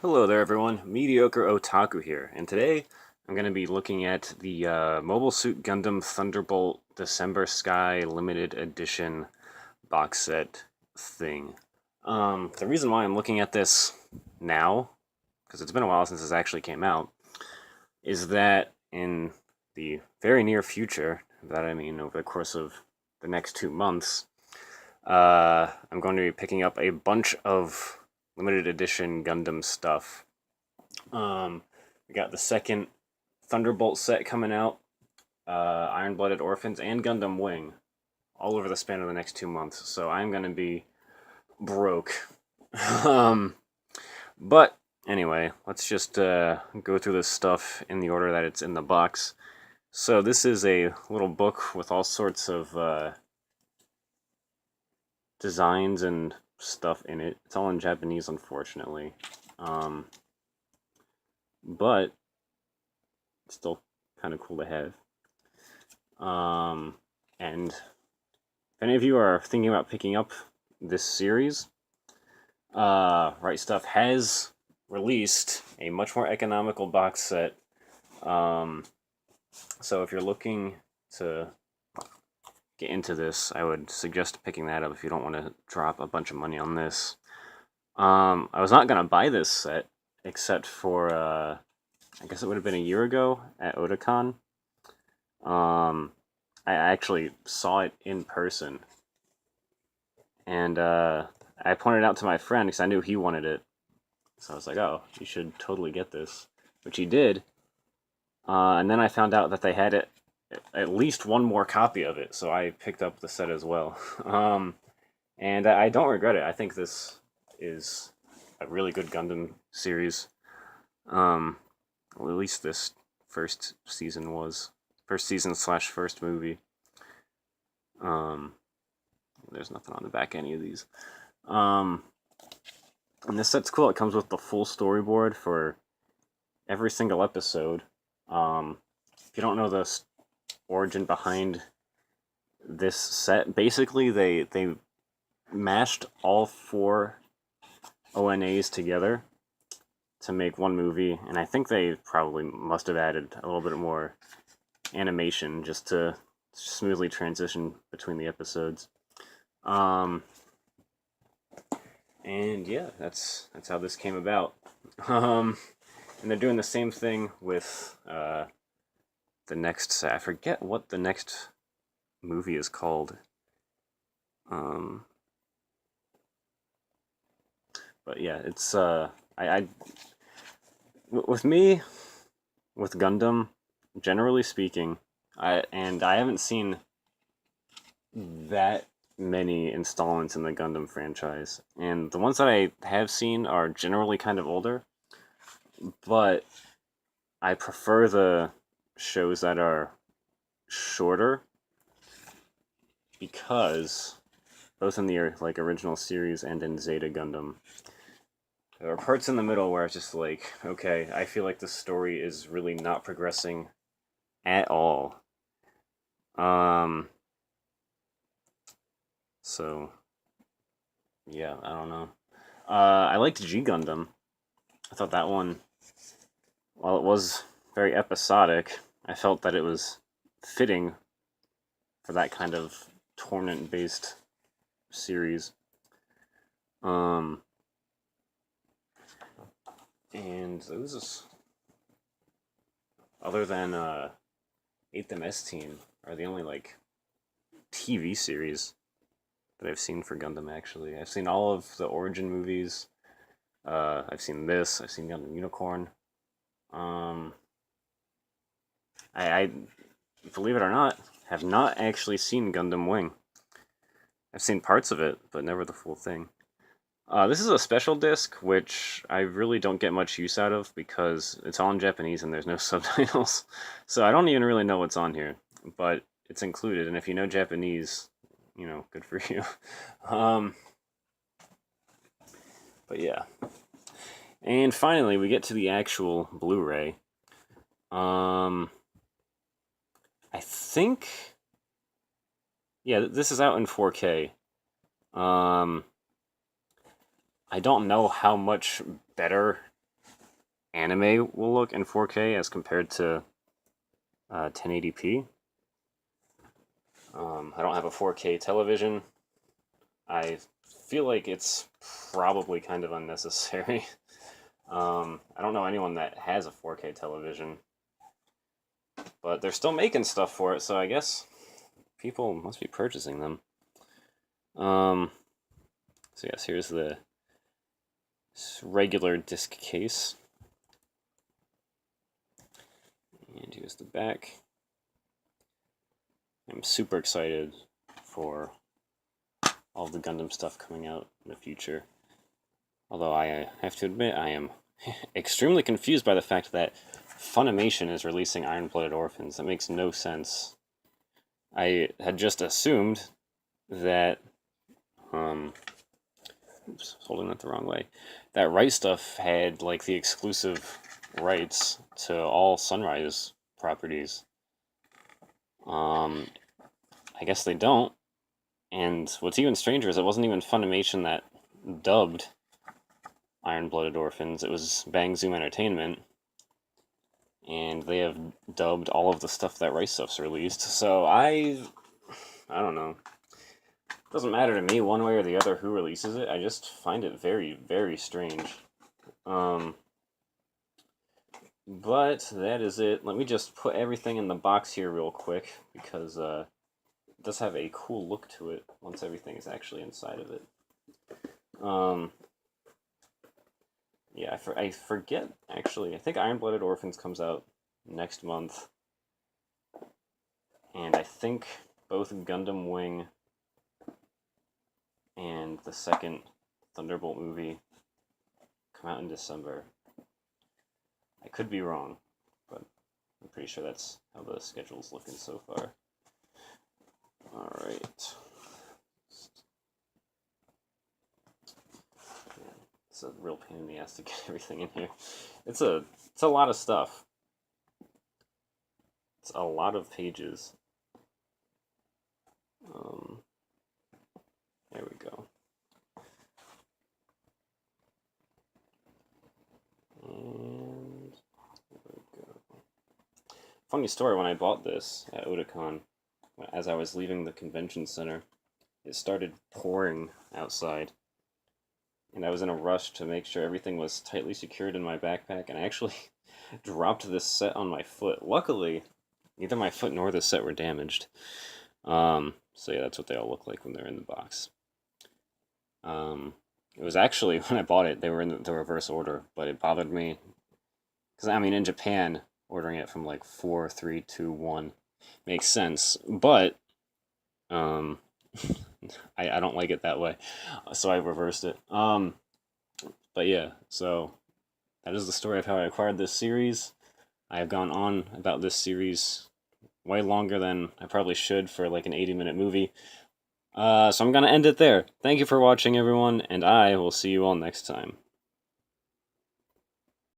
Hello there everyone, Mediocre Otaku here, and today I'm going to be looking at the Mobile Suit Gundam Thunderbolt December Sky Limited Edition box set thing. The reason why I'm looking at this now, because it's been a while since this actually came out, is that in the very near future, that I mean over the course of the next 2 months, I'm going to be picking up a bunch of limited edition Gundam stuff. We got the second Thunderbolt set coming out, Iron-Blooded Orphans, and Gundam Wing, all over the span of the next 2 months. So I'm gonna be broke. um, but anyway, let's just go through this stuff in the order that it's in the box. So this is a little book with all sorts of designs and stuff in it. It's all in Japanese, unfortunately. But it's still kind of cool to have. And if any of you are thinking about picking up this series, Right Stuff has released a much more economical box set. So if you're looking to get into this, I would suggest picking that up if you don't want to drop a bunch of money on this. I was not going to buy this set, except for, I guess it would have been a year ago at Otakon. I actually saw it in person, and I pointed it out to my friend because I knew he wanted it. So I was like, oh, you should totally get this, which he did. And then I found out that they had it, at least one more copy of it, so I picked up the set as well. And I don't regret it. I think this is a really good Gundam series. Well, at least this first season was. First season / first movie. There's nothing on the back of any of these. And this set's cool. It comes with the full storyboard for every single episode. If you don't know the origin behind this set, basically they mashed all 4 ONAs together to make one movie, and I think they probably must have added a little bit more animation just to smoothly transition between the episodes. And yeah, that's how this came about. And they're doing the same thing with the next set. I forget what the next movie is called. But yeah, it's with me, with Gundam, generally speaking, I haven't seen that many installments in the Gundam franchise, and the ones that I have seen are generally kind of older, but I prefer the shows that are shorter because both in the original series and in Zeta Gundam, there are parts in the middle where it's just like, okay, I feel like the story is really not progressing at all. So, yeah, I don't know. I liked G Gundam. I thought that one, while it was very episodic, I felt that it was fitting for that kind of tournament-based series. And those, other than 8th MS Team, are the only TV series that I've seen for Gundam. Actually, I've seen all of the Origin movies. I've seen this. I've seen Gundam Unicorn. I believe it or not, have not actually seen Gundam Wing. I've seen parts of it, but never the full thing. This is a special disc, which I really don't get much use out of because it's all in Japanese and there's no subtitles. So I don't even really know what's on here, but it's included, and if you know Japanese, good for you. But yeah. And finally, we get to the actual Blu-ray. I think... Yeah, this is out in 4K. I don't know how much better anime will look in 4K as compared to 1080p. I don't have a 4K television. I feel like it's probably kind of unnecessary. I don't know anyone that has a 4K television, but they're still making stuff for it, so I guess people must be purchasing them. So yes, here's the regular disc case. And here's the back. I'm super excited for all the Gundam stuff coming out in the future. Although I have to admit, I am extremely confused by the fact that Funimation is releasing Iron-Blooded Orphans. That makes no sense. I had just assumed that, oops, holding that the wrong way, that Right Stuff had, like, the exclusive rights to all Sunrise properties. I guess they don't. And what's even stranger is it wasn't even Funimation that dubbed Iron-Blooded Orphans. It was Bang Zoom Entertainment. And they have dubbed all of the stuff that Rice Stuff's released. So I don't know. It doesn't matter to me one way or the other who releases it. I just find it very, very strange. But that is it. Let me just put everything in the box here real quick, because it does have a cool look to it once everything is actually inside of it. Yeah, I forget, actually. I think Iron-Blooded Orphans comes out next month. And I think both Gundam Wing and the second Thunderbolt movie come out in December. I could be wrong, but I'm pretty sure that's how the schedule's looking so far. Alright. It's a real pain in the ass to get everything in here. It's a lot of stuff. It's a lot of pages. There we go. And there we go. Funny story, when I bought this at Otakon, as I was leaving the convention center, it started pouring outside. And I was in a rush to make sure everything was tightly secured in my backpack, and I actually dropped this set on my foot. Luckily, neither my foot nor the set were damaged. So yeah, that's what they all look like when they're in the box. It was actually, when I bought it, they were in the reverse order, but it bothered me. Because, I mean, in Japan, ordering it from like 4, 3, 2, 1 makes sense, but I don't like it that way, so I reversed it. But yeah, so that is the story of how I acquired this series. I have gone on about this series way longer than I probably should for like an 80-minute movie. So I'm going to end it there. Thank you for watching, everyone, and I will see you all next time.